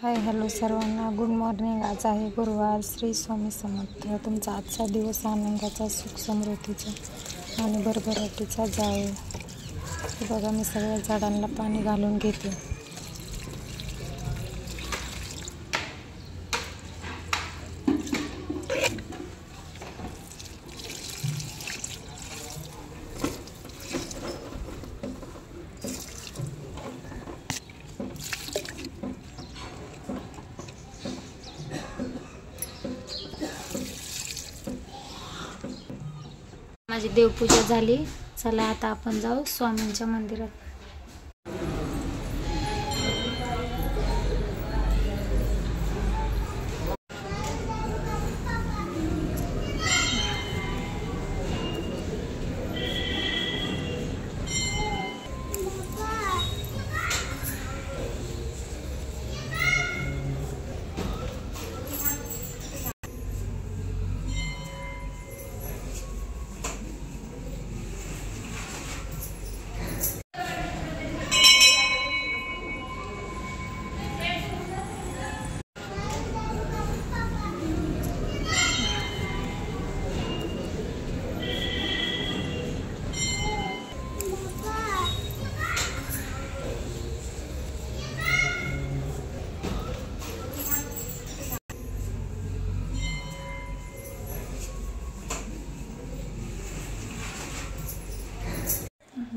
Hi hello सर्वांना, good morning. आज आहे गुरुवार। श्री स्वामी समर्थ। तुमचा आजचा दिवस आनंदाचा, सुख समृद्धीचा आणि भरभराटीचा जावो। बघा, मी सगळ्या झाडांना पाणी घालून घेते। माझी देवपूजा झाली। चला आता आपण जाऊ स्वामींच्या मंदिरात।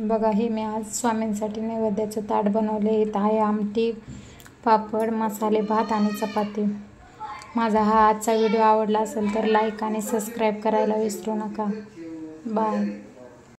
बघा, हे मी आज स्वामींसाठी नैवेद्याचं ताट बनवले। इथं आहे आमटी, पापड, मसाले भात आणि चपाती। माझा हा आजचा व्हिडिओ आवडला असेल तर लाईक आणि सबस्क्राईब करायला विसरू नका। बाय।